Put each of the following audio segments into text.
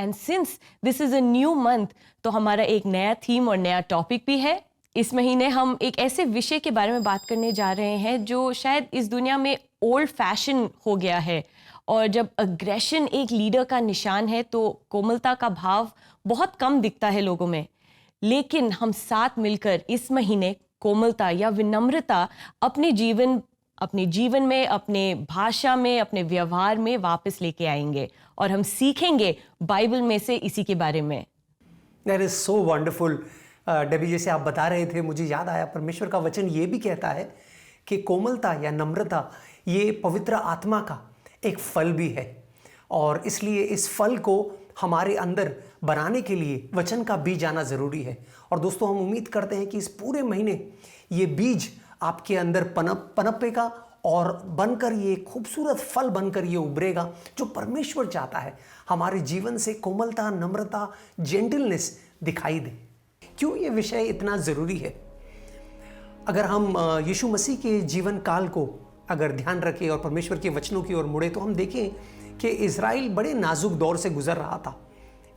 And since this is a new month तो हमारा एक नया थीम और नया टॉपिक भी है। इस महीने हम एक ऐसे विषय के बारे में बात करने जा रहे हैं जो शायद इस दुनिया में ओल्ड फैशन हो गया है। और जब अग्रेशन एक लीडर का निशान है तो कोमलता का भाव बहुत कम दिखता है लोगों में। लेकिन हम साथ मिलकर इस महीने कोमलता या विनम्रता अपने जीवन में, अपने भाषा में, अपने व्यवहार में वापस लेके आएंगे और हम सीखेंगे बाइबल में से इसी के बारे में। That is so wonderful. Debbie, जैसे आप बता रहे थे मुझे याद आया, परमेश्वर का वचन ये भी कहता है कि कोमलता या नम्रता ये पवित्र आत्मा का एक फल भी है, और इसलिए इस फल को हमारे अंदर बनाने के लिए वचन का बीज आना ज़रूरी है। और दोस्तों, हम उम्मीद करते हैं कि इस पूरे महीने ये बीज आपके अंदर पनपेगा और बनकर ये खूबसूरत फल बनकर ये उभरेगा जो परमेश्वर चाहता है हमारे जीवन से कोमलता, नम्रता, जेंटलनेस दिखाई दे। क्यों ये विषय इतना ज़रूरी है? अगर हम यीशु मसीह के जीवन काल को अगर ध्यान रखें और परमेश्वर के वचनों की ओर मुड़े तो हम देखें कि इज़राइल बड़े नाजुक दौर से गुजर रहा था।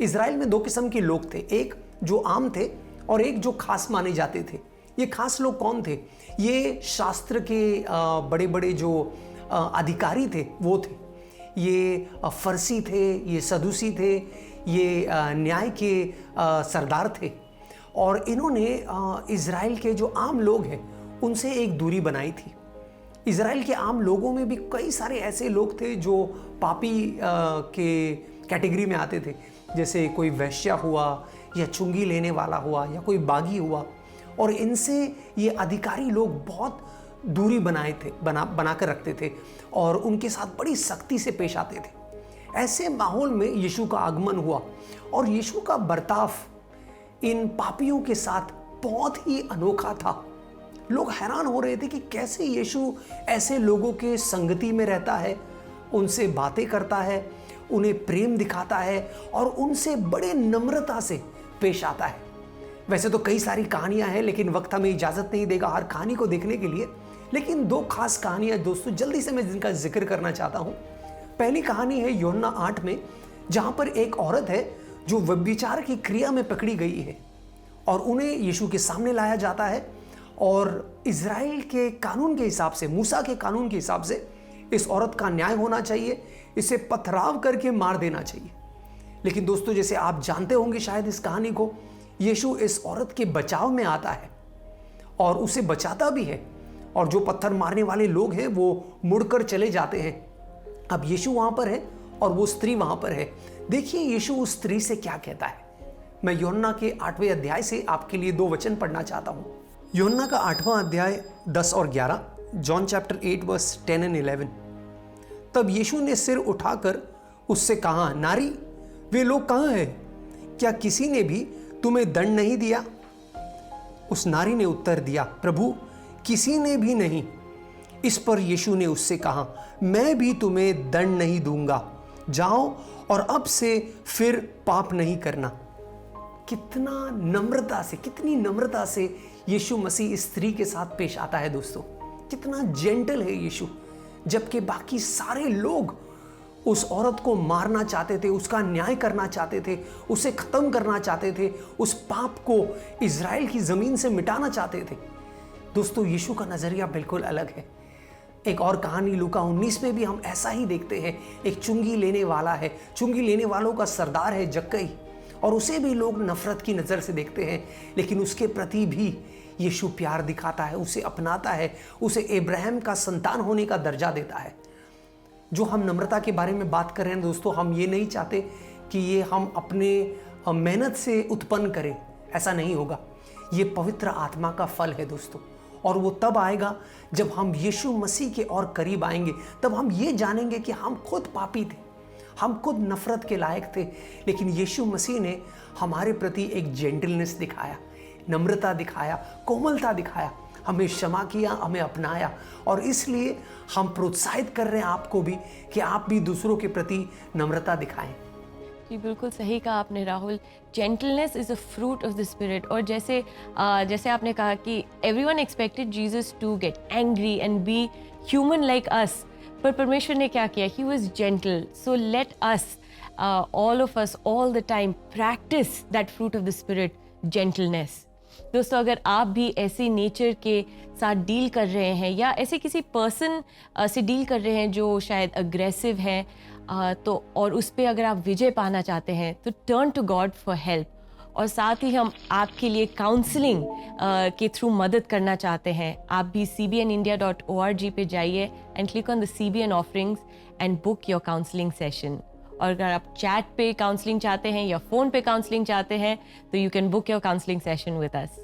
इज़राइल में दो किस्म के लोग थे, एक जो आम थे और एक जो खास माने जाते थे। ये खास लोग कौन थे? ये शास्त्र के बड़े बड़े जो अधिकारी थे वो थे। ये फरसी थे, ये सदूसी थे, ये न्याय के सरदार थे। और इन्होंने इज़राइल के जो आम लोग हैं उनसे एक दूरी बनाई थी। इज़राइल के आम लोगों में भी कई सारे ऐसे लोग थे जो पापी के कैटेगरी में आते थे, जैसे कोई वैश्या हुआ या चुंगी लेने वाला हुआ या कोई बागी हुआ, और इनसे ये अधिकारी लोग बहुत दूरी बना कर रखते थे और उनके साथ बड़ी सख्ती से पेश आते थे। ऐसे माहौल में यीशु का आगमन हुआ और यीशु का बर्ताव इन पापियों के साथ बहुत ही अनोखा था। लोग हैरान हो रहे थे कि कैसे यीशु ऐसे लोगों के संगति में रहता है, उनसे बातें करता है, उन्हें प्रेम दिखाता है और उनसे बड़े नम्रता से पेश आता है। वैसे तो कई सारी कहानियां हैं, लेकिन वक्त हमें इजाज़त नहीं देगा हर कहानी को देखने के लिए। लेकिन दो खास कहानियां दोस्तों जल्दी से मैं जिनका जिक्र करना चाहता हूं। पहली कहानी है यूहन्ना 8 में, जहां पर एक औरत है जो व्यभिचार की क्रिया में पकड़ी गई है और उन्हें यीशु के सामने लाया जाता है। और इज़राइल के कानून के हिसाब से, मूसा के कानून के हिसाब से इस औरत का न्याय होना चाहिए, इसे पथराव करके मार देना चाहिए। लेकिन दोस्तों, जैसे आप जानते होंगे शायद इस कहानी को, यीशु इस औरत के बचाव में आता है और उसे बचाता भी है, और जो पत्थर मारने वाले लोग हैं वो मुड़कर चले जाते हैं। अब यीशु वहां पर है और वो स्त्री वहां पर है। देखिए यीशु उस स्त्री से क्या कहता है। मैं यूहन्ना के 8वें अध्याय से आपके लिए दो वचन पढ़ना चाहता हूं। यूहन्ना का 8वां अध्याय 10 और 11, जॉन चैप्टर 8 वर्स 10 एंड 11। तब यीशु ने सिर उठाकर उससे कहा, नारी, वे लोग कहाँ हैं? क्या किसी ने भी तुम्हें दंड नहीं दिया? उस नारी ने उत्तर दिया, प्रभु, किसी ने भी नहीं। इस पर यीशु ने उससे कहा, मैं भी तुम्हें दंड नहीं दूंगा, जाओ और अब से फिर पाप नहीं करना। कितना नम्रता से, कितनी नम्रता से यीशु मसीह इस स्त्री के साथ पेश आता है दोस्तों। कितना जेंटल है यीशु, जबकि बाकी सारे लोग उस औरत को मारना चाहते थे, उसका न्याय करना चाहते थे, उसे खत्म करना चाहते थे, उस पाप को इज़राइल की ज़मीन से मिटाना चाहते थे। दोस्तों, यीशु का नज़रिया बिल्कुल अलग है। एक और कहानी लूका 19 में भी हम ऐसा ही देखते हैं। एक चुंगी लेने वाला है, चुंगी लेने वालों का सरदार है जक्कई, और उसे भी लोग नफरत की नज़र से देखते हैं, लेकिन उसके प्रति भी यीशु प्यार दिखाता है, उसे अपनाता है, उसे इब्राहिम का संतान होने का दर्जा देता है। जो हम नम्रता के बारे में बात कर रहे हैं दोस्तों, हम ये नहीं चाहते कि ये हम अपने मेहनत से उत्पन्न करें, ऐसा नहीं होगा। ये पवित्र आत्मा का फल है दोस्तों, और वो तब आएगा जब हम यीशु मसीह के और करीब आएंगे। तब हम ये जानेंगे कि हम खुद पापी थे, हम खुद नफरत के लायक थे, लेकिन यीशु मसीह ने हमारे प्रति एक जेंटलनेस दिखाया, नम्रता दिखाया, कोमलता दिखाया, हमें क्षमा किया, हमें अपनाया। और इसलिए हम प्रोत्साहित कर रहे हैं आपको भी कि आप भी दूसरों के प्रति नम्रता दिखाएं। जी, बिल्कुल सही कहा आपने Rahul. Gentleness is a fruit of the spirit. और जैसे आपने कहा कि everyone expected Jesus to get angry and be human like us, पर परमेश्वर ने क्या किया? He was gentle. So let us all of us all the time practice that fruit of the spirit, gentleness. दोस्तों, अगर आप भी ऐसे नेचर के साथ डील कर रहे हैं या ऐसे किसी पर्सन से डील कर रहे हैं जो शायद अग्रेसिव है, तो और उस पर अगर आप विजय पाना चाहते हैं तो turn to God for help. और साथ ही हम आपके लिए काउंसलिंग के थ्रू मदद करना चाहते हैं। आप भी cbnindia.org पे जाइए and click on the CBN offerings and book your counselling session. और अगर आप चैट पे काउंसलिंग चाहते हैं या फ़ोन पे काउंसलिंग चाहते हैं तो you can book your counselling session with us.